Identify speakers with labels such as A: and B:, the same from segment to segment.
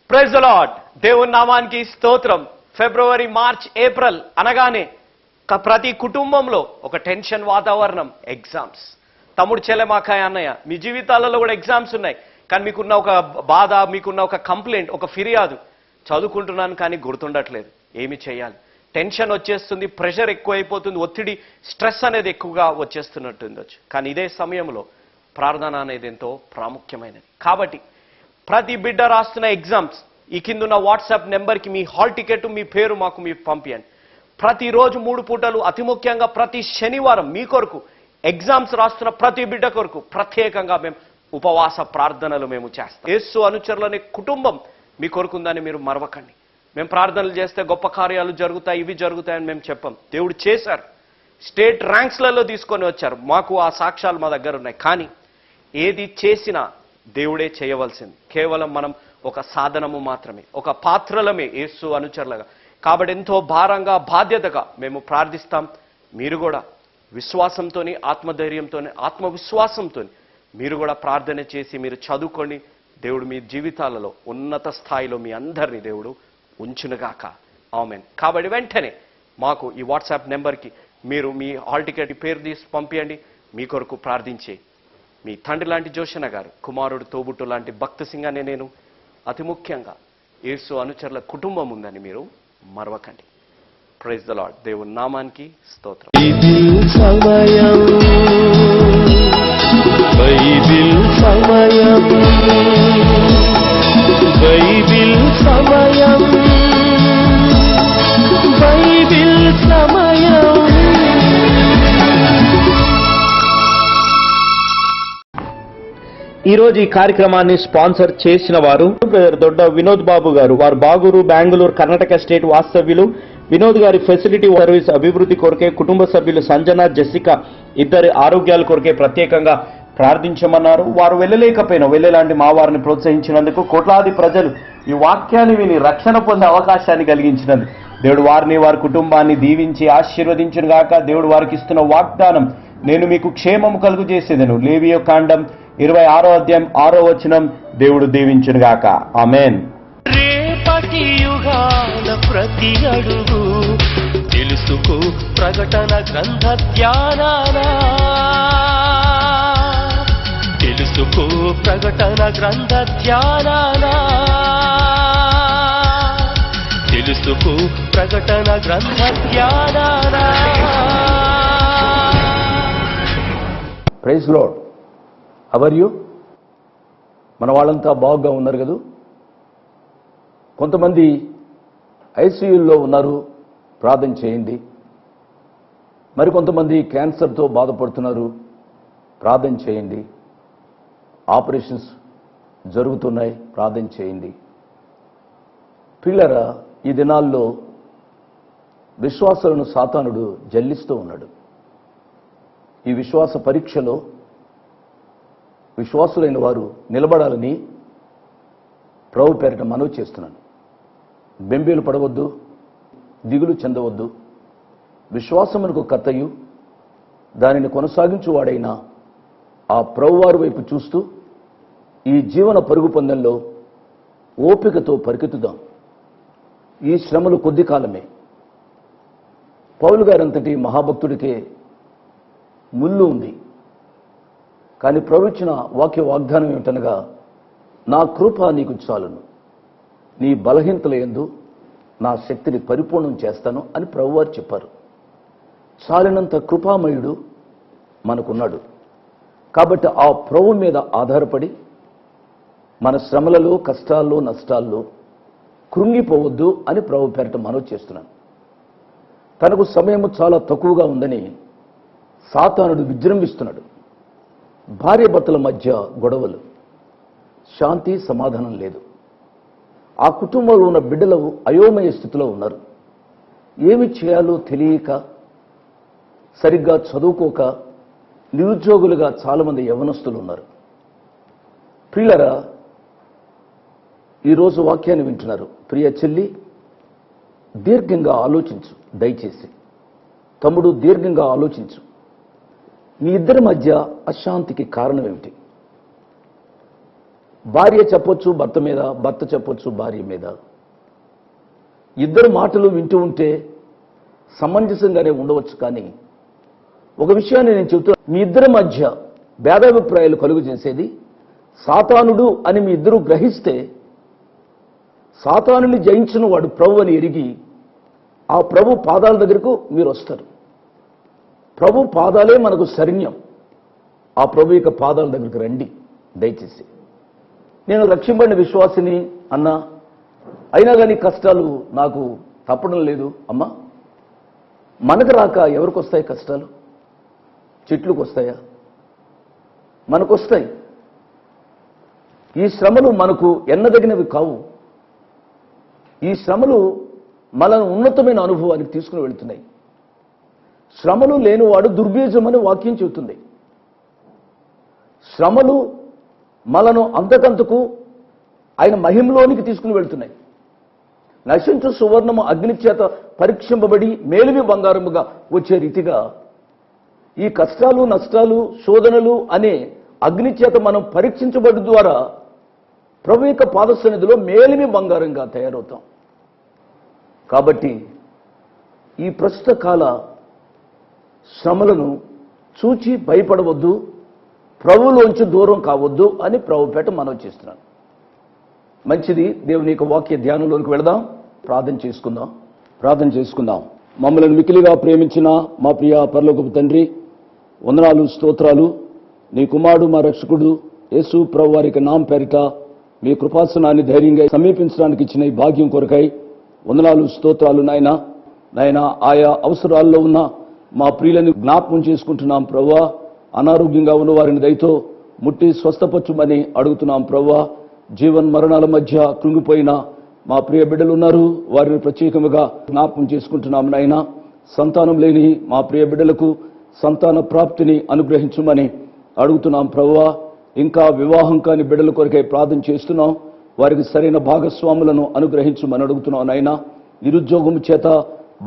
A: Praise the Lord. దేవుని నామానికి స్తోత్రం. ఫిబ్రవరి, మార్చ్, ఏప్రిల్ అనగానే ప్రతి కుటుంబంలో ఒక టెన్షన్ వాతావరణం. ఎగ్జామ్స్. తమ్ముడు, చెల్లెమాకాయ, అన్నయ్య, మీ జీవితాలలో కూడా ఎగ్జామ్స్ ఉన్నాయి. కానీ మీకున్న ఒక బాధ, మీకున్న ఒక కంప్లైంట్, ఒక ఫిర్యాదు, చదువుకుంటున్నాను కానీ గుర్తుండట్లేదు, ఏమి చేయాలి? టెన్షన్ వచ్చేస్తుంది, ప్రెషర్ ఎక్కువైపోతుంది, ఒత్తిడి, స్ట్రెస్ అనేది ఎక్కువగా వచ్చేస్తున్నట్టుండొచ్చు. కానీ ఇదే సమయంలో ప్రార్థన అనేది ఎంతో ప్రాముఖ్యమైనది. కాబట్టి ప్రతి బిడ్డ రాస్తున్న ఎగ్జామ్స్ ఈ కిందున్న వాట్సాప్ నెంబర్కి మీ హాల్ టికెట్, మీ పేరు మాకు మీరు పంపించండి. ప్రతిరోజు 3 పూటలు, అతి ముఖ్యంగా ప్రతి శనివారం మీ కొరకు ఎగ్జామ్స్ రాస్తున్న ప్రతి బిడ్డ కొరకు ప్రత్యేకంగా మేము ఉపవాస ప్రార్థనలు మేము చేస్తాం. యేసు అనుచరులనే కుటుంబం మీ కొరకుందని మీరు మరవకండి. మేము ప్రార్థనలు చేస్తే గొప్ప కార్యాలు జరుగుతాయి, ఇవి జరుగుతాయని మేము చెప్పాం. దేవుడు చేశారు. స్టేట్ ర్యాంక్స్లలో తీసుకొని వచ్చారు. మాకు ఆ సాక్ష్యాలు మా దగ్గర ఉన్నాయి. కానీ ఏది చేసినా దేవుడే చేయవలసింది. కేవలం మనం ఒక సాధనము మాత్రమే, ఒక పాత్రలమే యేసు అనుచరులుగా. కాబట్టి ఎంతో భారంగా, బాధ్యతగా మేము ప్రార్థిస్తాం. మీరు కూడా విశ్వాసంతోని, ఆత్మధైర్యంతోని, ఆత్మవిశ్వాసంతో మీరు కూడా ప్రార్థన చేసి మీరు చదువుకోండి. దేవుడు మీ జీవితాలలో ఉన్నత స్థాయిలో మీ అందరినీ దేవుడు ఉంచునుగాక. ఆమేన్. కాబట్టి వెంటనే మాకు ఈ వాట్సాప్ నెంబర్కి మీరు మీ హాల్ టికెట్ పేరు తీసి పంపించండి. మీ కొరకు ప్రార్థించే మీ తండ్రి లాంటి జోషణ గారు, కుమారుడు తోబుట్టు లాంటి భక్త సింగ్ అనే నేను, అతి ముఖ్యంగా యేసు అనుచరుల కుటుంబం ఉందని మీరు మరవకండి. Praise the lord. దేవుని నామానికి స్తోత్రం.
B: ఈ రోజు ఈ కార్యక్రమాన్ని స్పాన్సర్ చేసిన వారు దొడ్డ వినోద్ బాబు గారు. వారు బాగూరు, బెంగళూరు, కర్ణాటక స్టేట్ వాస్తవ్యులు. వినోద్ గారి ఫెసిలిటీ సర్వీస్ అభివృద్ధి కొరకే కుటుంబ సభ్యులు సంజన, జెసికా ఇద్దరి ఆరోగ్యాల కొరకే ప్రత్యేకంగా ప్రార్థించమన్నారు. వారు వెళ్ళేలాంటి మా వారిని ప్రోత్సహించినందుకు, కోట్లాది ప్రజలు ఈ వాక్యాన్ని విని రక్షణ పొందే అవకాశాన్ని కలిగించినందుకు దేవుడు వారిని, వారి కుటుంబాన్ని దీవించి ఆశీర్వదించును గాక. దేవుడు వారికి ఇస్తున్న వాగ్దానం, నేను మీకు క్షేమము కలుగు చేసేదను. లేవియో కాండం 26వ అధ్యాయం 6వ వచనం. దేవుడు దీవించును గాక. ఆమేన్.
C: రేపటి యుగాల ప్రతి అడుగు తెలుసుకో ప్రకటన గ్రంథ ధ్యానాన, తెలుసుకో ప్రకటన గ్రంథ ధ్యానాన, తెలుసుకో ప్రకటన గ్రంథ ధ్యానాన.
D: Praise Lord. How you? మన వాళ్ళంతా బాగుగా ఉన్నారు కదా? కొంతమంది ఐసీయూల్లో ఉన్నారు, ప్రార్థన చేయండి. మరికొంతమంది క్యాన్సర్తో బాధపడుతున్నారు, ప్రార్థన చేయండి. ఆపరేషన్స్ జరుగుతున్నాయి, ప్రార్థన చేయండి. పిల్లరా, ఈ దినాల్లో విశ్వాసాలను సాతానుడు జల్లిస్తూ ఉన్నాడు. ఈ విశ్వాస పరీక్షలో విశ్వాసులైన వారు నిలబడాలని ప్రభు పేరిట మనవి చేస్తున్నాను. బెంబేలు పడవద్దు, దిగులు చెందవద్దు. విశ్వాసమునకు కర్తయు దానిని కొనసాగించువాడైన ఆ ప్రభువారి వైపు చూస్తూ ఈ జీవన పరుగు పందెంలో ఓపికతో పరిగెత్తుదాం. ఈ శ్రమలు కొద్ది కాలమే. పౌలు గారంతటి మహాభక్తుడికే ముళ్ళు ఉంది. కానీ ప్రభు ఇచ్చిన వాక్య వాగ్దానం ఏమిటనగా, నా కృప నీకు చాలును, నీ బలహీనతల యందు నా శక్తిని పరిపూర్ణం చేస్తాను అని ప్రభువారు చెప్పారు. చాలినంత కృపామయుడు మనకున్నాడు. కాబట్టి ఆ ప్రభు మీద ఆధారపడి మన శ్రమలలో, కష్టాల్లో, నష్టాల్లో కృంగిపోవద్దు అని ప్రభు పేరిట మనవి చేస్తున్నాను. తనకు సమయం చాలా తక్కువగా ఉందని సాతానుడు విజృంభిస్తున్నాడు. భార్య భర్తల మధ్య గొడవలు, శాంతి సమాధానం లేదు. ఆ కుటుంబంలో ఉన్న బిడ్డలు అయోమయ స్థితిలో ఉన్నారు. ఏమి చేయాలో తెలియక, సరిగ్గా చదువుకోక నిరుద్యోగులుగా చాలామంది యవనస్తులు ఉన్నారు. పిల్లరా, ఈరోజు వాక్యాన్ని వింటున్నారు. ప్రియ చెల్లి, దీర్ఘంగా ఆలోచించు దయచేసి. తమ్ముడు, దీర్ఘంగా ఆలోచించు. మీ ఇద్దరి మధ్య అశాంతికి కారణం ఏమిటి? భార్య చెప్పొచ్చు భర్త మీద, భర్త చెప్పొచ్చు భార్య మీద. ఇద్దరు మాటలు వింటూ ఉంటే సమంజసంగానే ఉండవచ్చు. కానీ ఒక విషయాన్ని నేను చెబుతున్నా, మీ ఇద్దరి మధ్య భేదాభిప్రాయాలు కలుగు చేసేది సాతానుడు అని మీ ఇద్దరు గ్రహిస్తే, సాతానుని జయించిన వాడు ప్రభు అని ఎరిగి ఆ ప్రభు పాదాల దగ్గరకు మీరు వస్తారు. ప్రభు పాదాలే మనకు శరణ్యం. ఆ ప్రభు యొక్క పాదాల దగ్గరికి రండి దయచేసి. నేను రక్షింపడిన విశ్వాసిని అన్నా, అయినా కానీ కష్టాలు నాకు తప్పడం లేదు అమ్మా. మనకు రాక ఎవరికి వస్తాయి కష్టాలు? చెట్లకు వస్తాయా? మనకు వస్తాయి. ఈ శ్రమలు మనకు ఎన్నదగినవి కావు. ఈ శ్రమలు మనను ఉన్నతమైన అనుభవానికి తీసుకుని వెళుతున్నాయి. శ్రమలు లేనివాడు దుర్బీజమని వాక్యం చెబుతుంది. శ్రమలు మనను అంతకంతకు ఆయన మహిమలోనికి తీసుకుని వెళ్తున్నాయి. నశించు సువర్ణము అగ్ని చేత పరీక్షింపబడి మేలిమి బంగారముగా వచ్చే రీతిగా ఈ కష్టాలు, నష్టాలు, శోధనలు అనే అగ్ని చేత మనం పరీక్షించబడి ద్వారా ప్రభు యొక్క పాద సన్నిధిలో మేలిమి బంగారంగా తయారవుతాం. కాబట్టి ఈ ప్రస్తుత కాల శ్రమలను చూచి భయపడవద్దు, ప్రభువులోంచి దూరం కావద్దు అని ప్రభుపేట మనవి చేస్తున్నాను. మంచిది. దేవుని యొక్క వాక్య ధ్యానంలోనికి వెళదాం. ప్రార్థన చేసుకుందాం. మమ్మల్ని మికిలిగా ప్రేమించిన మా ప్రియ పరలోకపు తండ్రి, వందనాలు, స్తోత్రాలు. నీ కుమారుడు మా రక్షకుడు యేసు ప్రభు వారికి నామ పేరిట మీ కృపాసనాన్ని ధైర్యంగా సమీపించడానికి ఇచ్చిన ఈ భాగ్యం కొరకై వందనాలు, స్తోత్రాలు. నాయన ఆయా అవసరాల్లో ఉన్న మా ప్రియులను జ్ఞాపకం చేసుకుంటున్నాం ప్రభువా. అనారోగ్యంగా ఉన్న వారిని దయతో ముట్టి స్వస్థపరచుమని అడుగుతున్నాం ప్రభువా. జీవన్ మరణాల మధ్య కృంగిపోయిన మా ప్రియ బిడ్డలు ఉన్నారు, వారిని ప్రత్యేకంగా జ్ఞాపకం చేసుకుంటున్నాం నాయన. సంతానం లేని మా ప్రియ బిడ్డలకు సంతాన ప్రాప్తిని అనుగ్రహించమని అడుగుతున్నాం ప్రభువా. ఇంకా వివాహం కాని బిడ్డల కొరకై ప్రార్థన చేస్తున్నాం. వారికి సరైన భాగస్వాములను అనుగ్రహించమని అడుగుతున్నాం నాయన. నిరుద్యోగం చేత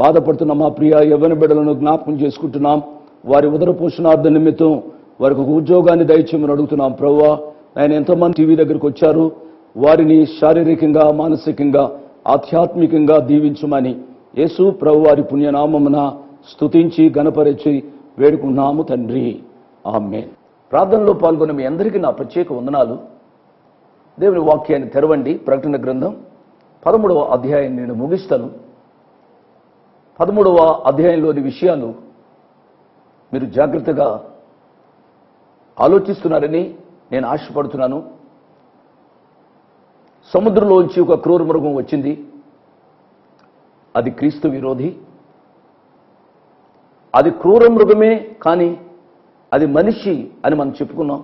D: బాధపడుతున్న మా ప్రియ యవ్వన బిడ్డలను జ్ఞాపకం చేసుకుంటున్నాం. వారి ఉదర పోషణార్థ నిమిత్తం వారికి ఒక ఉద్యోగాన్ని దయచేయమని అడుగుతున్నాం ప్రభువా. ఆయన ఎంతోమంది టీవీ దగ్గరికి వచ్చారు, వారిని శారీరకంగా, మానసికంగా, ఆధ్యాత్మికంగా దీవించమని యేసు ప్రభు వారి పుణ్యనామమున స్తుతించి గణపరిచి వేడుకున్నాము తండ్రి. ఆమేన్. ప్రార్థనలో పాల్గొన్న మీ అందరికీ నా ప్రత్యేక వందనాలు. దేవుని వాక్యాన్ని తెరవండి. ప్రకటన గ్రంథం 13వ అధ్యాయాన్ని నేను ముగిస్తాను. 13వ అధ్యాయంలోని విషయాలు మీరు జాగ్రత్తగా ఆలోచిస్తున్నారని నేను ఆశపడుతున్నాను. సముద్రంలోంచి ఒక క్రూర మృగం వచ్చింది. అది క్రీస్తు విరోధి. అది క్రూర మృగమే, కానీ అది మనిషి అని మనం చెప్పుకున్నాం.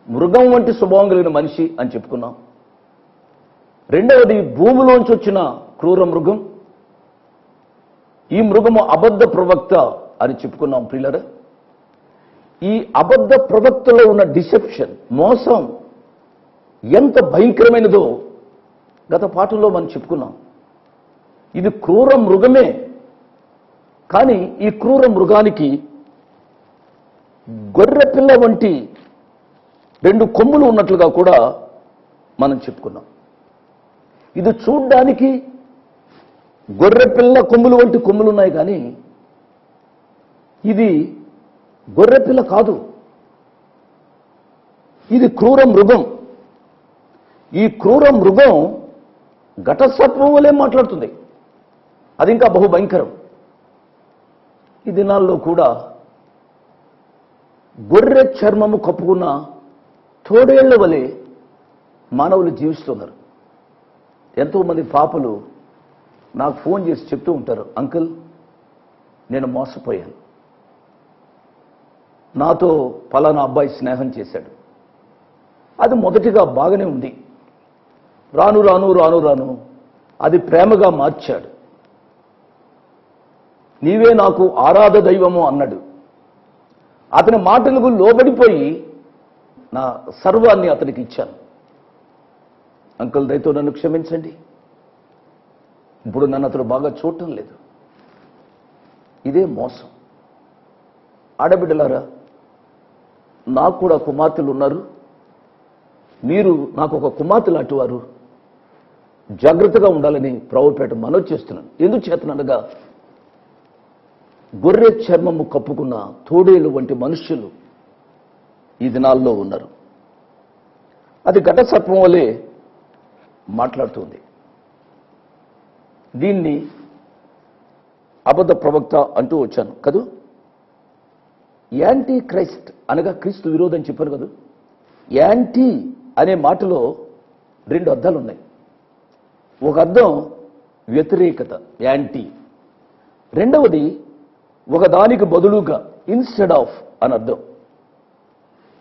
D: మృగం వంటి స్వభావం కలిగిన మనిషి అని చెప్పుకున్నాం. రెండవది భూమిలోంచి వచ్చిన క్రూర మృగం. ఈ మృగము అబద్ధ ప్రవక్త అని చెప్పుకున్నాం ప్రియులారా. ఈ అబద్ధ ప్రవక్తలో ఉన్న డిసెప్షన్, మోసం ఎంత భయంకరమైనదో గత పాఠంలో మనం చెప్పుకున్నాం. ఇది క్రూర మృగమే, కానీ ఈ క్రూర మృగానికి గొర్రె పిల్ల వంటి 2 కొమ్ములు ఉన్నట్లుగా కూడా మనం చెప్పుకున్నాం. ఇది చూడ్డానికి గొర్రె పిల్ల కొమ్ములు వంటి కొమ్ములు ఉన్నాయి, కానీ ఇది గొర్రె పిల్ల కాదు. ఇది క్రూర మృగం. ఈ క్రూర మృగం ఘటసర్పం వలె మాట్లాడుతుంది. అది ఇంకా బహుభయంకరం. ఈ దినాల్లో కూడా గొర్రె చర్మము కప్పుకున్న తోడేళ్ల వలె మానవులు జీవిస్తున్నారు. ఎంతోమంది పాపలు నాకు ఫోన్ చేసి చెప్తూ ఉంటారు, అంకుల్ నేను మోసపోయాను, నాతో పలానా అబ్బాయి స్నేహం చేశాడు. అది మొదటిగా బాగానే ఉంది. రాను రాను రాను రాను అది ప్రేమగా మార్చాడు. నీవే నాకు ఆరాధ దైవము అన్నాడు. అతని మాటలకు లోబడిపోయి నా సర్వాన్ని అతనికి ఇచ్చాను. అంకుల్ దయతో నన్ను క్షమించండి, ఇప్పుడు నన్ను అతను బాగా చూడటం లేదు. ఇదే మోసం. ఆడబిడ్డలారా, నాకు కూడా కుమార్తెలు ఉన్నారు. మీరు నాకు ఒక కుమార్తె లాంటి వారు, జాగ్రత్తగా ఉండాలని ప్రభుపేట మనవి చేస్తున్నాను. ఎందుకు చేతనగా గొర్రె చర్మము కప్పుకున్న తోడేలు వంటి మనుష్యులు ఈ దినాల్లో ఉన్నారు. అది ఘట సర్పం వలె మాట్లాడుతుంది. దీన్ని అబద్ధ ప్రవక్త అంటూ వచ్చాను కదూ. యాంటీ క్రైస్ట్ అనగా క్రీస్తు విరోధం చెప్పాను కదూ. యాంటీ అనే మాటలో రెండు అర్థాలు ఉన్నాయి. ఒక అర్థం వ్యతిరేకత, యాంటీ. రెండవది ఒకదానికి బదులుగా, ఇన్స్టెడ్ ఆఫ్ అని అర్థం.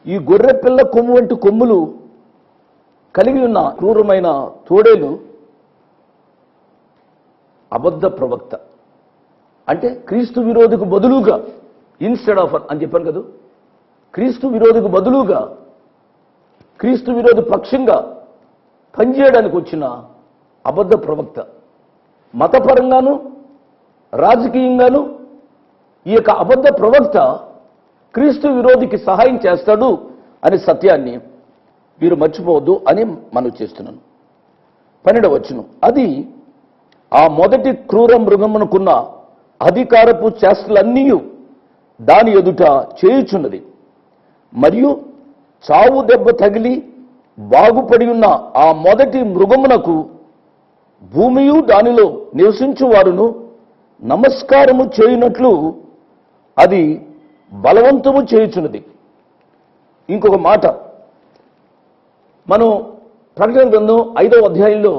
D: ఈ గొర్రె పిల్ల కొమ్ము వంటి కొమ్ములు కలిగి ఉన్న క్రూరమైన తోడేలు అబద్ధ ప్రవక్త. అంటే క్రీస్తు విరోధికి బదులుగా, ఇన్స్టెడ్ ఆఫ్ అని చెప్పాను కదా. క్రీస్తు విరోధికి బదులుగా, క్రీస్తు విరోధి పక్షంగా పనిచేయడానికి వచ్చిన అబద్ధ ప్రవక్త. మతపరంగాను రాజకీయంగాను ఈ యొక్క అబద్ధ ప్రవక్త క్రీస్తు విరోధికి సహాయం చేస్తాడు అనే సత్యాన్ని మీరు మర్చిపోవద్దు అని మనం చేస్తున్నాను. 12వ వచనం, అది ఆ మొదటి క్రూర మృగమునకున్న అధికారపు చేష్టలన్నీ దాని ఎదుట చేయుచున్నది. మరియు చావు దెబ్బ తగిలి బాగుపడి ఉన్న ఆ మొదటి మృగమునకు భూమియు దానిలో నివసించు వారును నమస్కారము చేయునట్లు అది బలవంతము చేయుచున్నది. ఇంకొక మాట, మనం ప్రకటన గ్రంథం 5వ అధ్యాయంలో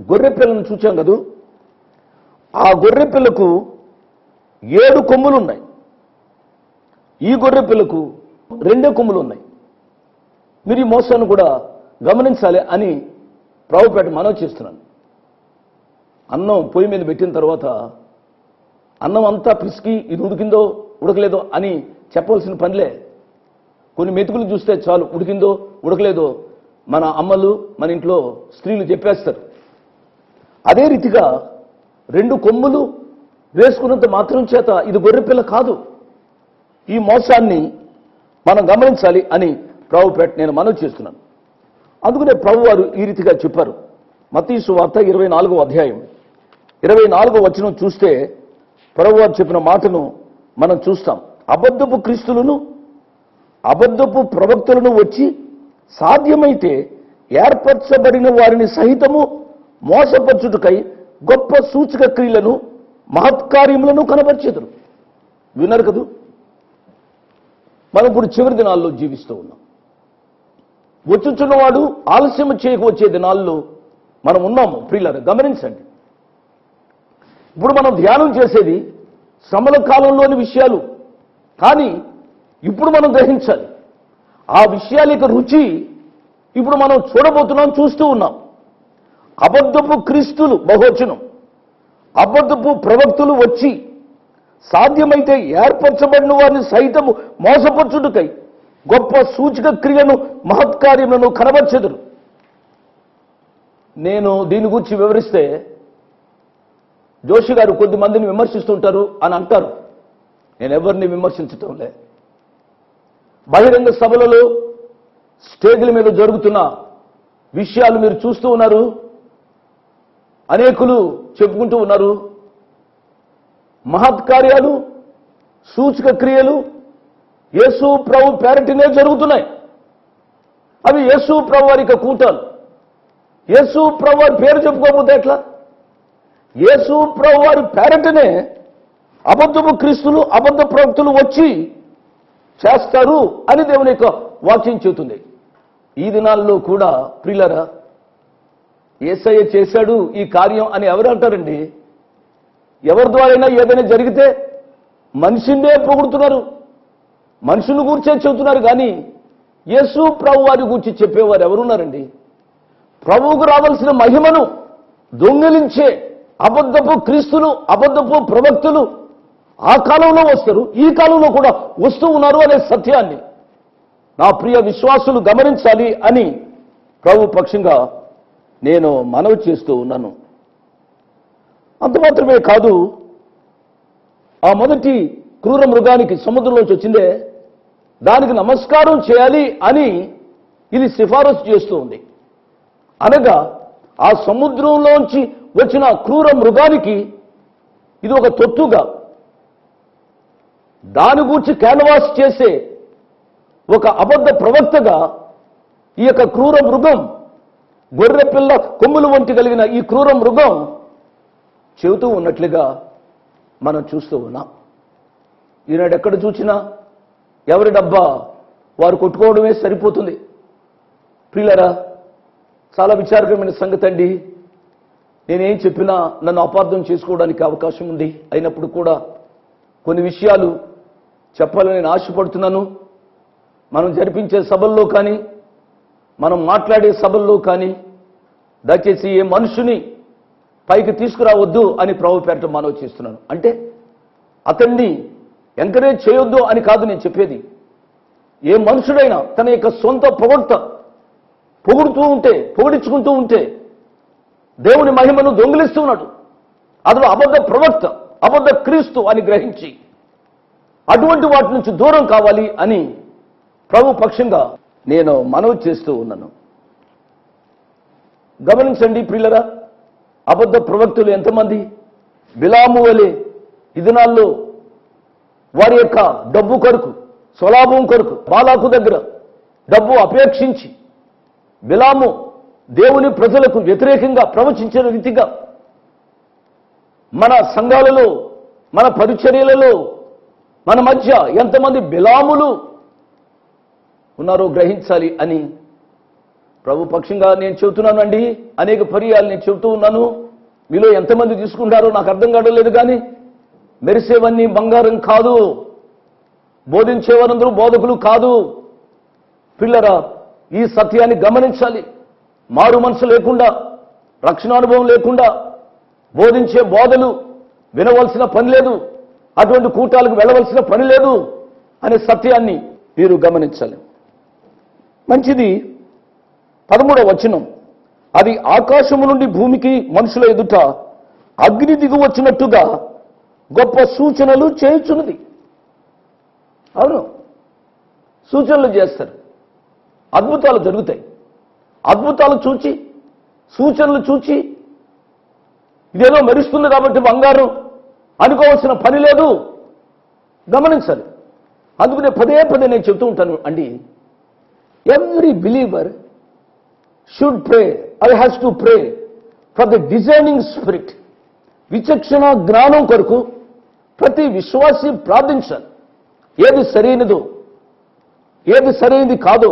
D: గొర్రె పిల్లను చూచాం కదూ. ఆ గొర్రె పిల్లకు 7 కొమ్ములు ఉన్నాయి. ఈ గొర్రె పిల్లకు 2 కొమ్ములు ఉన్నాయి. మీరు ఈ మోసాన్ని కూడా గమనించాలి అని ప్రభుపేట మనవి చేస్తున్నాను. అన్నం పొయ్యి మీద పెట్టిన తర్వాత అన్నం అంతా పిసికి ఇది ఉడికిందో ఉడకలేదో అని చెప్పవలసిన పనిలే. కొన్ని మెతుకులు చూస్తే చాలు, ఉడికిందో ఉడకలేదో మన అమ్మలు, మన ఇంట్లో స్త్రీలు చెప్పేస్తారు. అదే రీతిగా 2 కొమ్ములు వేసుకున్నంత మాత్రం చేత ఇది గొర్రెపిల్ల కాదు. ఈ మోసాన్ని మనం గమనించాలి అని ప్రభుపేట నేను మనవి చేస్తున్నాను. అందుకనే ప్రభు వారు ఈ రీతిగా చెప్పారు. మత్తయి సువార్త 24వ అధ్యాయం 24వ వచనం చూస్తే ప్రభు వారు చెప్పిన మాటను మనం చూస్తాం. అబద్ధపు క్రీస్తులను అబద్ధపు ప్రవక్తలను వచ్చి సాధ్యమైతే ఏర్పరచబడిన వారిని సహితము మోసపరచుటకై గొప్ప సూచక క్రియలను మహత్కార్యములను కనబరిచెదరు. విన్నారు కదూ. మనం ఇప్పుడు చివరి దినాల్లో జీవిస్తూ ఉన్నాం. వచ్చుచున్నవాడు ఆలస్యం చేయకు వచ్చే దినాల్లో మనం ఉన్నాము. ప్రియులారా గమనించండి. ఇప్పుడు మనం ధ్యానం చేసేది శ్రమల కాలంలోని విషయాలు, కానీ ఇప్పుడు మనం గ్రహించాలి ఆ విషయాల యొక్క రుచి ఇప్పుడు మనం చూడబోతున్నాం, చూస్తూ ఉన్నాం. అబద్ధపు క్రీస్తులు బహువచనం, అబద్ధపు ప్రవక్తులు వచ్చి సాధ్యమైతే ఏర్పరచబడిన వారిని సైతము మోసపరచుటకై గొప్ప సూచక క్రియను మహత్కార్యములను కనబర్చెదరు. నేను దీని గురించి వివరిస్తే జోషి గారు కొద్ది మందిని విమర్శిస్తుంటారు అని అంటారు. నేను ఎవరిని విమర్శించటంలే. బహిరంగ సభలలో స్టేజ్ల మీద జరుగుతున్న విషయాలు మీరు చూస్తూ ఉన్నారు. అనేకులు చెప్పుకుంటూ ఉన్నారు. మహత్కార్యాలు, సూచక క్రియలు యేసు ప్రభు పేరటినే జరుగుతున్నాయి. అవి యేసు ప్రభు వారి యొక్క కూటాలు. యేసు ప్రభు వారి పేరు చెప్పుకోకపోతే ఎట్లా? యేసు ప్రభు వారి పేరటనే అబద్ధపు క్రీస్తులు, అబద్ధ ప్రవక్తలు వచ్చి చేస్తారు అని దేవుని యొక్క వాక్యం చెబుతుంది. ఈ దినాల్లో కూడా ప్రియులారా, యేసయ్య చేశాడు ఈ కార్యం అని ఎవరు అంటారండి? ఎవరి ద్వారా ఏదైనా జరిగితే మనిషినే పొగుడుతున్నారు, మనుషుని గురించే చెబుతున్నారు. కానీ యేసు ప్రభు వారి గురించి చెప్పేవారు ఎవరున్నారండి? ప్రభువుకు రావాల్సిన మహిమను దొంగిలించే అబద్ధపు క్రీస్తులు, అబద్ధపు ప్రవక్తలు ఆ కాలంలో వస్తారు, ఈ కాలంలో కూడా వస్తూ ఉన్నారు అనే సత్యాన్ని నా ప్రియ విశ్వాసులు గమనించాలి అని ప్రభు పక్షంగా నేను మనవి చేస్తూ ఉన్నాను. అంత మాత్రమే కాదు, ఆ మొదటి క్రూర మృగానికి సముద్రంలోంచి వచ్చిందే, దానికి నమస్కారం చేయాలి అని ఇది సిఫారసు చేస్తూ ఉంది. అనగా ఆ సముద్రంలోంచి వచ్చిన క్రూర మృగానికి ఇది ఒక తొత్తుగా, దాని గురించి క్యాన్వాస్ చేసే ఒక అబద్ధ ప్రవక్తగా ఈ యొక్క క్రూర మృగం, గొర్రె పిల్ల కొమ్ములు వంటి కలిగిన ఈ క్రూర మృగం చెబుతూ ఉన్నట్లుగా మనం చూస్తూ ఉన్నాం. ఈనాడు ఎక్కడ చూసినా ఎవరి డబ్బా వారు కొట్టుకోవడమే సరిపోతుంది. ప్రియులారా, చాలా విచారకరమైన సంగతి అండి. నేనేం చెప్పినా నన్ను అపార్థం చేసుకోవడానికి అవకాశం ఉంది. అయినప్పుడు కూడా కొన్ని విషయాలు చెప్పాలని నేను ఆశపడుతున్నాను. మనం జరిపించే సభల్లో కానీ, మనం మాట్లాడే సభల్లో కానీ దయచేసి ఏ మనుషుని పైకి తీసుకురావద్దు అని ప్రభు పేరట మనవి చేస్తున్నాను. అంటే అతన్ని ఎంకరేజ్ చేయొద్దు అని కాదు నేను చెప్పేది. ఏ మనుషుడైనా తన యొక్క సొంత పొగిడించుకుంటూ ఉంటే దేవుని మహిమను దొంగిలిస్తూ ఉన్నాడు. అతడు అబద్ధ ప్రవక్త, అబద్ధ క్రీస్తు అని గ్రహించి అటువంటి వాటి నుంచి దూరం కావాలి అని ప్రభు పక్షంగా నేను మనవి చేస్తూ ఉన్నాను. గమనించండి ప్రియులరా, అబద్ధ ప్రవక్తులు ఎంతమంది? బిలాము వలె ఈ దినాల్లో వారి యొక్క డబ్బు కొరకు, స్వలాభం కొరకు బాలాకు దగ్గర డబ్బు అపేక్షించి బిలాము దేవుని ప్రజలకు వ్యతిరేకంగా ప్రవచించిన రీతిగా మన సంఘాలలో, మన పరిచర్యలలో, మన మధ్య ఎంతమంది బిలాములు ఉన్నారో గ్రహించాలి అని ప్రభు పక్షంగా నేను చెబుతున్నానండి. అనేక పర్యాలు నేను చెబుతూ ఉన్నాను. మీలో ఎంతమంది తీసుకుంటారో నాకు అర్థం కావడం కానీ మెరిసేవన్నీ బంగారం కాదు, బోధించేవారందరూ బోధకులు కాదు. పిల్లరా, ఈ సత్యాన్ని గమనించాలి. మారు మనసు లేకుండా, రక్షణానుభవం లేకుండా బోధించే బోధలు వినవలసిన పని లేదు, అటువంటి కూటాలకు వెళ్ళవలసిన పని లేదు అనే సత్యాన్ని మీరు గమనించాలి. మంచిది. 13వ వచనం, అది ఆకాశము నుండి భూమికి మనుషుల ఎదుట అగ్ని దిగు వచ్చినట్టుగా గొప్ప సూచనలు చేయుచున్నది. అవును, సూచనలు చేస్తారు, అద్భుతాలు జరుగుతాయి. అద్భుతాలు చూచి, సూచనలు చూచి ఇదేదో మెరుస్తుంది కాబట్టి బంగారం అనుకోవాల్సిన పని లేదు. గమనించాలి. అందుకనే పదే నేను చెప్తూ ఉంటాను అండి, every believer should pray or has to pray for the discerning spirit. విచక్షణ జ్ఞానం కొరకు ప్రతి విశ్వాసి ప్రార్థించాలి. ఏది సరైనదో, ఏది సరైనది కాదో,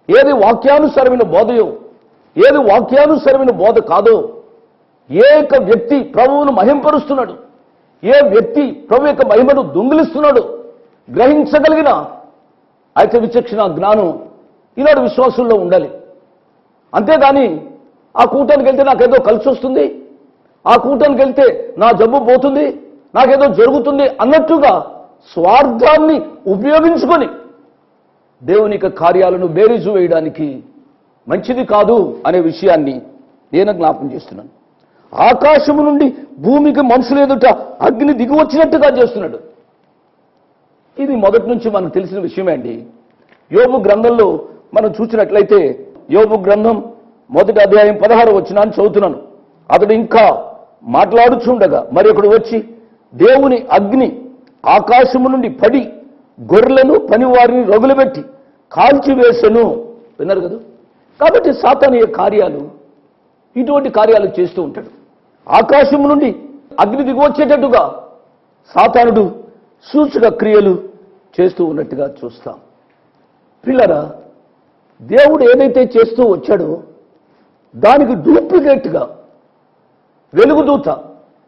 D: ఏది వాక్యానుసరమైన బోధయో, ఏది వాక్యానుసరమైన బోధ కాదో, ఏ యొక్క వ్యక్తి ప్రభువును మహింపరుస్తున్నాడు, ఏ వ్యక్తి ప్రభు యొక్క మహిమను దొంగిలిస్తున్నాడు గ్రహించగలిగిన అయితే విచక్షణ జ్ఞానం ఈనాడు విశ్వాసుల్లో ఉండాలి. అంతేగాని ఆ కూటానికి వెళ్తే నాకేదో కలిసి వస్తుంది, ఆ కూటానికి వెళ్తే నా జబ్బు పోతుంది, నాకేదో జరుగుతుంది అన్నట్టుగా స్వార్థాన్ని ఉపయోగించుకొని దేవుని యొక్క కార్యాలను బేరీజు వేయడానికి మంచిది కాదు అనే విషయాన్ని నేను జ్ఞాపం చేస్తున్నాను. ఆకాశము నుండి భూమికి మనుషులు ఎదుట అగ్ని దిగి వచ్చినట్టుగా చేస్తున్నాడు. ఇది మొదటి నుంచి మనకు తెలిసిన విషయమే అండి. యోబు గ్రంథంలో మనం చూసినట్లయితే, యోబు గ్రంథం 1వ అధ్యాయం 16వ వచనాన్ని చదువుతున్నాను. అతడు ఇంకా మాట్లాడుచుండగా మరి ఒకడు వచ్చి దేవుని అగ్ని ఆకాశము నుండి పడి గొర్రెలను పనివారిని రగులుబెట్టి కాల్చివేసెను. విన్నారు కదా? కాబట్టి సాతాను యొక్క కార్యాలు, ఇటువంటి కార్యాలు చేస్తూ ఉంటాడు. ఆకాశము నుండి అగ్ని దిగొచ్చేటట్టుగా సాతానుడు సూచక క్రియలు చేస్తూ ఉన్నట్టుగా చూస్తాం. పిల్లరా, దేవుడు ఏదైతే చేస్తూ వచ్చాడో దానికి డూప్లికేట్గా వెలుగుదూత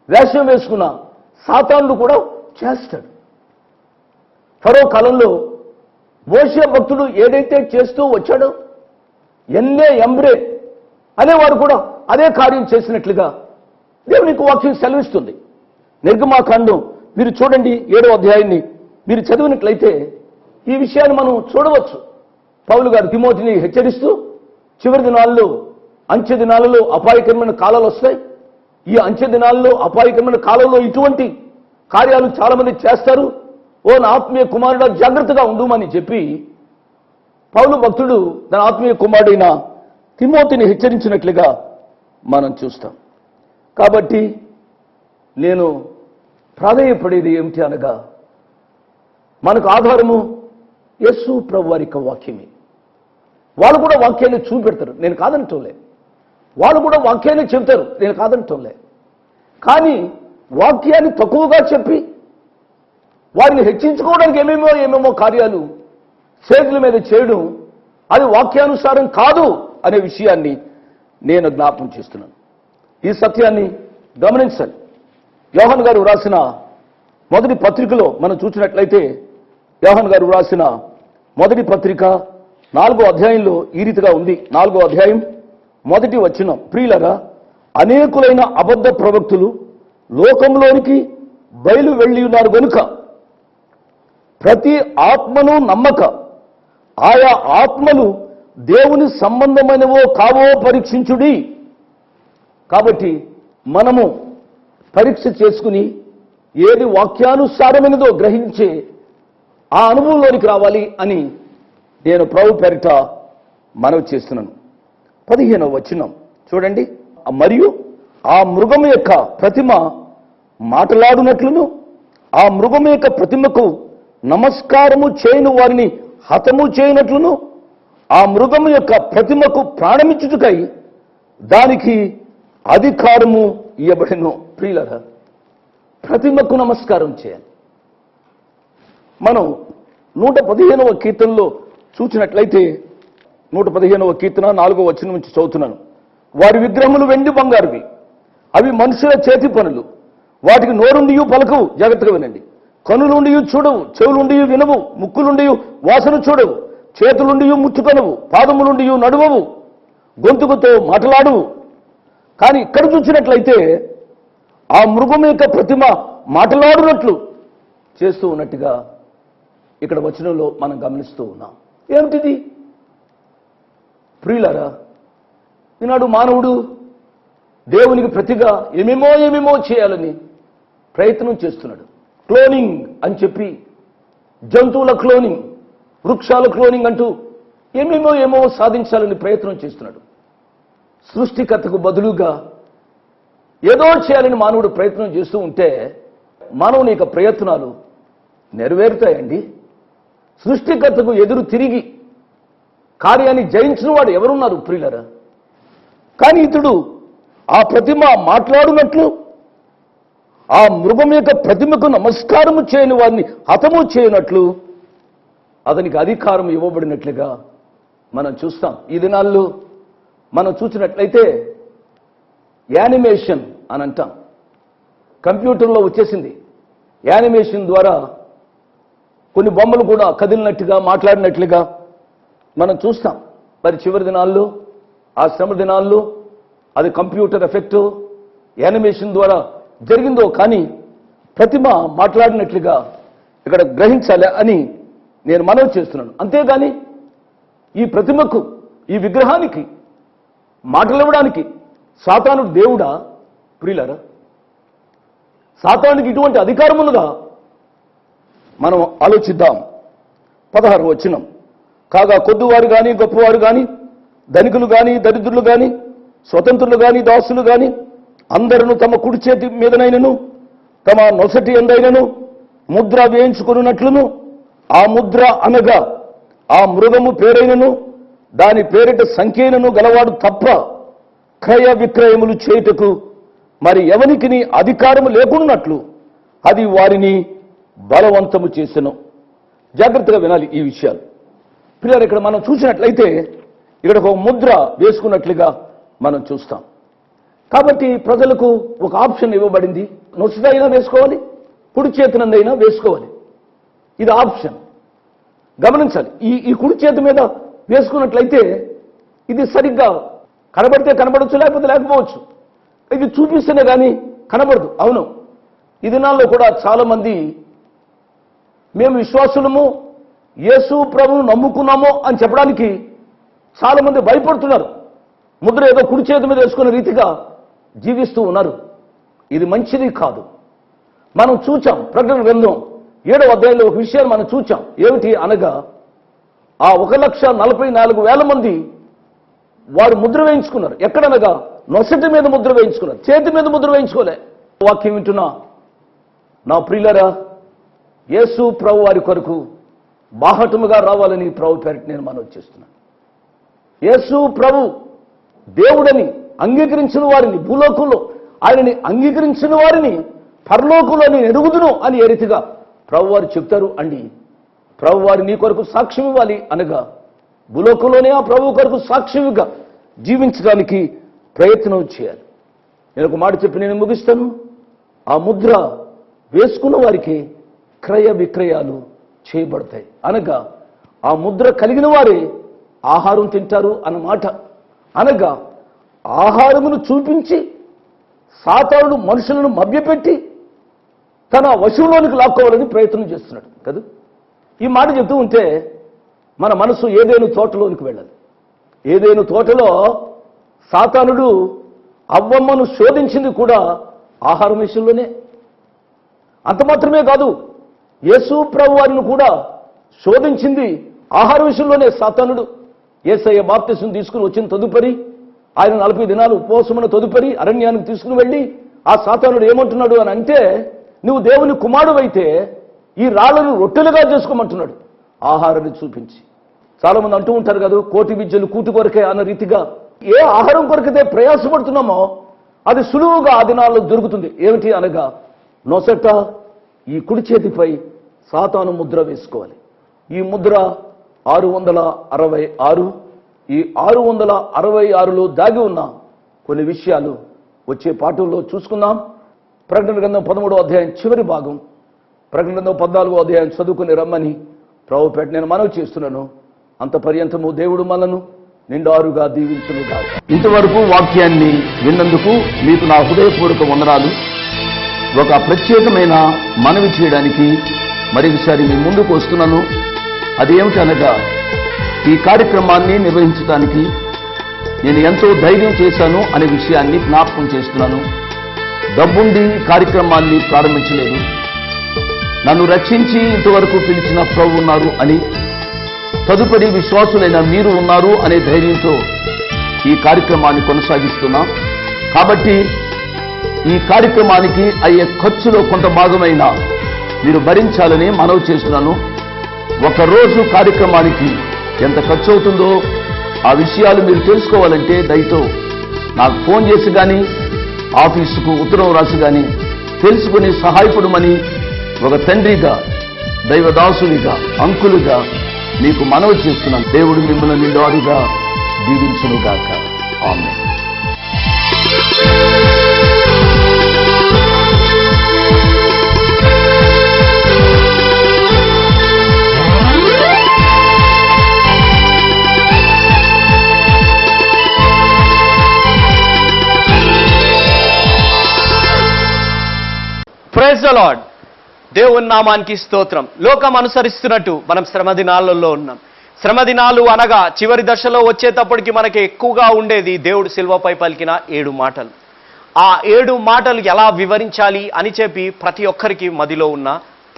D: వేషం వేసుకున్న సాతానుడు కూడా చేస్తాడు. ఫరో కాలంలో మోషే భక్తుడు ఏదైతే చేస్తూ వచ్చాడో ఎన్నే ఎంబ్రే అనేవారు కూడా అదే కార్యం చేసినట్లుగా దేవునికి వాక్యం సెలవిస్తుంది. నిర్గమాకాండం మీరు చూడండి, 7వ అధ్యాయాన్ని మీరు చదివినట్లయితే ఈ విషయాన్ని మనం చూడవచ్చు. పౌలు గారు తిమోతిని హెచ్చరిస్తూ, చివరి దినాల్లో, అంచె దినాలలో అపాయకరమైన కాలాలు వస్తాయి, ఈ అంచె దినాల్లో అపాయకరమైన కాలంలో ఇటువంటి కార్యాలు చాలా మంది చేస్తారు, ఓ నా ఆత్మీయ కుమారుడా జాగ్రత్తగా ఉండుమని చెప్పి పౌలు భక్తుడు తన ఆత్మీయ కుమారుడైన తిమోతిని హెచ్చరించినట్లుగా మనం చూస్తాం. కాబట్టి నేను ప్రాధేయపడేది ఏమిటి అనగా, మనకు ఆధారము యేసు ప్రభు వారి యొక్క వాక్యమే. వాళ్ళు కూడా వాక్యాన్ని చూపెడతారు, నేను కాదంటోలే. వాళ్ళు కూడా వాక్యాన్ని చెబుతారు, నేను కాదంటోలే. కానీ వాక్యాన్ని తక్కువగా చెప్పి వారిని హెచ్చించుకోవడానికి ఏమేమో కార్యాలు చేతుల మీద చేయడం, అది వాక్యానుసారం కాదు అనే విషయాన్ని నేను జ్ఞాపకం చేస్తున్నాను. ఈ సత్యాన్ని గమనించాలి. యోహాను గారు వ్రాసిన మొదటి పత్రికలో మనం చూసినట్లయితే, యోహాను గారు వ్రాసిన మొదటి పత్రిక 4వ అధ్యాయంలో ఈ రీతిగా ఉంది. 4వ అధ్యాయం 1వ వచనం, ప్రియులరా, అనేకులైన అబద్ధ ప్రవక్తులు లోకంలోనికి బయలు వెళ్ళి ఉన్నారు గనుక ప్రతి ఆత్మను నమ్మక ఆయా ఆత్మలు దేవుని సంబంధమైనవో కావో పరీక్షించుడి. కాబట్టి మనము పరీక్ష చేసుకుని ఏది వాక్యానుసారమైనదో గ్రహించే ఆ అనుభవంలోనికి రావాలి అని నేను ప్రభు పేరిట మనవి చేస్తున్నాను. 15వ వచనం చూడండి. మరియు ఆ మృగము యొక్క ప్రతిమ మాట్లాడునట్లును ఆ మృగము యొక్క ప్రతిమకు నమస్కారము చేయని వారిని హతము చేయనట్లును ఆ మృగము యొక్క ప్రతిమకు ప్రాణమిచ్చుటకై దానికి అధికారము ఇవ్వబడెను. ప్రియులారా, ప్రతిమకు నమస్కారం చేయాలి. మనం 115వ కీర్తనలో చూసినట్లయితే 115వ కీర్తన 4వ వచనం నుంచి చదువుతున్నాను. వారి విగ్రహములు వెండి బంగారువి, అవి మనుషుల చేతి పనులు. వాటికి నోరుండియు పలకవు, జాగ్రత్తగా వినండి. కనులుండియు చూడవు, చెవులుండియు వినవు, ముక్కులుండియు వాసన చూడవు, చేతులుండియు ముట్టుకొనవు, పాదములుండియు నడువవు, గొంతుకుతో మాట్లాడవు. కానీ ఇక్కడ చూసినట్లయితే ఆ మృగం యొక్క ప్రతిమ మాట్లాడునట్లు చేస్తూ ఉన్నట్టుగా ఇక్కడ వచనంలో మనం గమనిస్తూ ఉన్నాం. ఏమిటిది? ప్రియులారా, ఈనాడు మానవుడు దేవునికి ప్రతిగా ఏమేమో చేయాలని ప్రయత్నం చేస్తున్నాడు. క్లోనింగ్ అని చెప్పి, జంతువుల క్లోనింగ్, వృక్షాల క్లోనింగ్ అంటూ ఏమో సాధించాలని ప్రయత్నం చేస్తున్నాడు. సృష్టికర్తకు బదులుగా ఏదో చేయాలని మానవుడు ప్రయత్నం చేస్తూ ఉంటే మానవుని యొక్క ప్రయత్నాలు నెరవేరుతాయండి. సృష్టికర్తకు ఎదురు తిరిగి కార్యాన్ని జయించిన వాడు ఎవరున్నారు ప్రియులరా? కానీ ఇతడు ఆ ప్రతిమ మాట్లాడునట్లు ఆ మృగం యొక్క ప్రతిమకు నమస్కారము చేయని వారిని హతము చేయనట్లు అతనికి అధికారం ఇవ్వబడినట్లుగా మనం చూస్తాం. ఈ దినాల్లో మనం చూసినట్లయితే యానిమేషన్ అని అంటాం. కంప్యూటర్లో వచ్చేసింది. యానిమేషన్ ద్వారా కొన్ని బొమ్మలు కూడా కదిలినట్టుగా, మాట్లాడినట్లుగా మనం చూస్తాం. మరి చివరి దినాల్లో, ఆ శ్రమ దినాల్లో అది కంప్యూటర్ ఎఫెక్ట్ యానిమేషన్ ద్వారా జరిగిందో కానీ ప్రతిమ మాట్లాడినట్లుగా ఇక్కడ గ్రహించాలి అని నేను మనవి చేస్తున్నాను. అంతేగాని ఈ ప్రతిమకు, ఈ విగ్రహానికి మాటలు ఇవ్వడానికి సాతానుడు దేవుడా ప్రియులారా? సాతానుడికి ఇటువంటి అధికారం ఉన్నదా? మనం ఆలోచిద్దాం. 16వ వచనం, కాగా కొద్దివారు కానీ గొప్పవారు కానీ ధనికులు కానీ దరిద్రులు కానీ స్వతంత్రులు కానీ దాసులు కానీ అందరూ తమ కుడి చేతి మీదనైనను తమ నొసటి ఎందైనను ముద్ర వేయించుకున్నట్లును ఆ ముద్ర అనగా ఆ మృగము పేరైనను దాని పేరిట సంఖ్యైనను గలవాడు తప్ప క్రయ విక్రయములు చేయుటకు మరి ఎవనికి అధికారము లేకున్నట్లు అది వారిని బలవంతము చేసెను. జాగ్రత్తగా వినాలి ఈ విషయాలు. పిల్లలు, ఇక్కడ మనం చూసినట్లయితే ఇక్కడ ఒక ముద్ర వేసుకున్నట్లుగా మనం చూస్తాం. కాబట్టి ప్రజలకు ఒక ఆప్షన్ ఇవ్వబడింది. నొసటైనా వేసుకోవాలి, కుడి చేతినందైనా వేసుకోవాలి. ఇది ఆప్షన్. గమనించాలి. ఈ కుడి చేతి మీద వేసుకున్నట్లయితే ఇది సరిగ్గా కనబడితే కనబడవచ్చు, లేకపోతే లేకపోవచ్చు. ఇది చూపిస్తేనే కానీ కనబడదు. అవును, ఈ దినాల్లో కూడా చాలా మంది మేము విశ్వాసులము, యేసు ప్రభువును నమ్ముకున్నాము అని చెప్పడానికి చాలా మంది భయపడుతున్నారు. ముద్ర ఏదో కుడి చేతి మీద వేసుకునే రీతిగా జీవిస్తూ ఉన్నారు. ఇది మంచిది కాదు. మనం చూచాం ప్రకటన గ్రంథం 7వ అధ్యాయంలో ఒక విషయాన్ని మనం చూచాం. ఏమిటి అనగా ఆ 1,44,000 మంది వారు ముద్ర వేయించుకున్నారు. ఎక్కడనగా నొసటి మీద ముద్ర వేయించుకున్నారు, చేతి మీద ముద్ర వేయించుకోలే. వాక్యం వింటున్నా నా ప్రియులరా, యేసు ప్రభు వారి కొరకు బాహటముగా రావాలని ప్రభు పేరిట నేను మనవి చేస్తున్నాను. యేసు ప్రభు దేవుడని అంగీకరించిన వారిని, భూలోకంలో ఆయనని అంగీకరించిన వారిని పరలోకంలో నేను ఎరుగుదును అని ఏ రీతిగా ప్రభు వారు చెప్తారు అండి. ప్రభు వారు నీ కొరకు సాక్ష్యం ఇవ్వాలి అనగా భూలోకంలోనే ఆ ప్రభు కొరకు సాక్ష్యంగా జీవించడానికి ప్రయత్నం చేయాలి. నేను ఒక మాట చెప్పి నేను ముగిస్తాను. ఆ ముద్ర వేసుకున్న వారికి క్రయ విక్రయాలు చేయబడతాయి అనగా ఆ ముద్ర కలిగిన వారే ఆహారం తింటారు అన్నమాట. అనగా ఆహారమును చూపించి సాతానుడు మనుషులను మభ్యపెట్టి తన వశంలోనికి లాక్కోవాలని ప్రయత్నం చేస్తున్నాడు కదా. ఈ మాట చెప్తూ ఉంటే మన మనసు ఏదేను తోటలోనికి వెళ్ళాలి. ఏదేను తోటలో సాతానుడు అవ్వమ్మను శోధించింది కూడా ఆహారం విషయంలోనే. అంత మాత్రమే కాదు, యేసు ప్రభు వారిని కూడా శోధించింది ఆహార విషయంలోనే సాతానుడు. యేసయ్య బాప్తిసం తీసుకుని వచ్చిన తదుపరి ఆయన 40 దినాలు ఉపవాసమున తదుపరి అరణ్యానికి తీసుకుని వెళ్ళి ఆ సాతానుడు ఏమంటున్నాడు అని అంటే, నువ్వు దేవుని కుమారుడైతే ఈ రాళ్లను రొట్టెలుగా చేసుకోమంటున్నాడు ఆహారాన్ని చూపించి. చాలా మంది అంటూ ఉంటారు కదా, కోటి విద్యలు కూటి కొరకే అన్న రీతిగా ఏ ఆహారం కొరకైతే ప్రయాసపడుతున్నామో అది సులువుగా ఆ దినాల్లో దొరుకుతుంది. ఏమిటి అనగా నొసట ఈ కుడి చేతిపై సాతాను ముద్ర వేసుకోవాలి. ఈ ముద్ర 666. ఈ 666లో దాగి ఉన్న కొన్ని విషయాలు వచ్చే పాఠంలో చూసుకుందాం. ప్రకటన గ్రంథం 13వ అధ్యాయం చివరి భాగం, ప్రకటన గ్రంథం 14వ అధ్యాయం చదువుకుని రమ్మని ప్రభు పేట నేను మనవి చేస్తున్నాను. అంత పర్యంతము దేవుడు మనను నిండారుగా దీవించునుగా. ఇంతవరకు వాక్యాన్ని విన్నందుకు మీకు నా హృదయపూర్వక వందనాలు. ఒక ప్రత్యేకమైన మనవి చేయడానికి మరొకసారి మీ ముందుకు వస్తున్నాను. అదేమిటనగా, ఈ కార్యక్రమాన్ని నిర్వహించడానికి నేను ఎంతో ధైర్యం చేశాను అనే విషయాన్ని జ్ఞాపకం చేస్తున్నాను. డబ్బుండి కార్యక్రమాన్ని ప్రారంభించలేదు. నన్ను రక్షించి ఇంతవరకు పిలిచిన ప్రభు ఉన్నారు అని, తదుపరి విశ్వాసులైన మీరు ఉన్నారు అనే ధైర్యంతో ఈ కార్యక్రమాన్ని కొనసాగిస్తున్నాం. కాబట్టి ఈ కార్యక్రమానికి అయ్యే ఖర్చులో కొంత భాగమైన మీరు భరించాలని మనవి చేస్తున్నాను. ఒకరోజు కార్యక్రమానికి ఎంత ఖర్చు అవుతుందో ఆ విషయాలు మీరు తెలుసుకోవాలంటే దయతో నాకు ఫోన్ చేసి కానీ ఆఫీసుకు ఉత్తరం రాసి కానీ తెలుసుకుని సహాయపడమని ఒక తండ్రిగా, దైవదాసునిగా, అంకులుగా మీకు మనవి చేస్తున్నాను. దేవుడు మిమ్మల్ని నిండారుగా దీవించునుగాక. ఆమేన్.
A: Praise the Lord. దేవుని నామానికి స్తోత్రం. లోకం అనుసరిస్తున్నట్టు మనం శ్రమ దినాలలో ఉన్నాం. శ్రమ దినాలు అనగా చివరి దశలో వచ్చేటప్పటికి మనకి ఎక్కువగా ఉండేది దేవుడు శిలువపై పలికిన 7 మాటలు. ఆ 7 మాటలు ఎలా వివరించాలి అని చెప్పి ప్రతి ఒక్కరికి మదిలో ఉన్న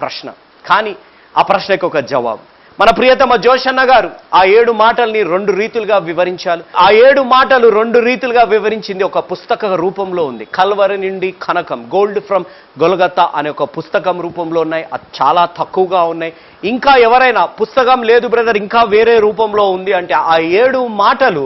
A: ప్రశ్న. కానీ ఆ ప్రశ్నకు ఒక జవాబు మన ప్రియతమ జోషన్న గారు ఆ 7 మాటల్ని 2 రీతులుగా వివరించాలి. ఆ 7 మాటలు 2 రీతులుగా వివరించింది ఒక పుస్తక రూపంలో ఉంది. కల్వరి నుండి కనకం, గోల్డ్ ఫ్రమ్ గొలగతా అనే ఒక పుస్తకం రూపంలో ఉన్నాయి. అది చాలా తక్కువగా ఉన్నాయి. ఇంకా ఎవరైనా పుస్తకం లేదు బ్రదర్ ఇంకా వేరే రూపంలో ఉంది అంటే ఆ 7 మాటలు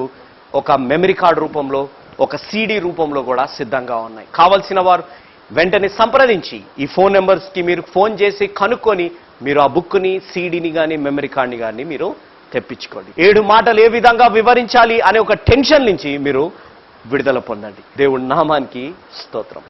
A: ఒక మెమరీ కార్డ్ రూపంలో, ఒక CD రూపంలో కూడా సిద్ధంగా ఉన్నాయి. కావలసిన వారు వెంటనే సంప్రదించి ఈ ఫోన్ నెంబర్స్కి మీరు ఫోన్ చేసి కనుక్కొని మీరు ఆ బుక్ని, CDని కానీ మెమరీ కార్డ్ని కానీ మీరు తెప్పించుకోండి. 7 మాటలు ఏ విధంగా వివరించాలి అనే ఒక టెన్షన్ నుంచి మీరు విడుదల పొందండి. దేవుడి నామానికి స్తోత్రం.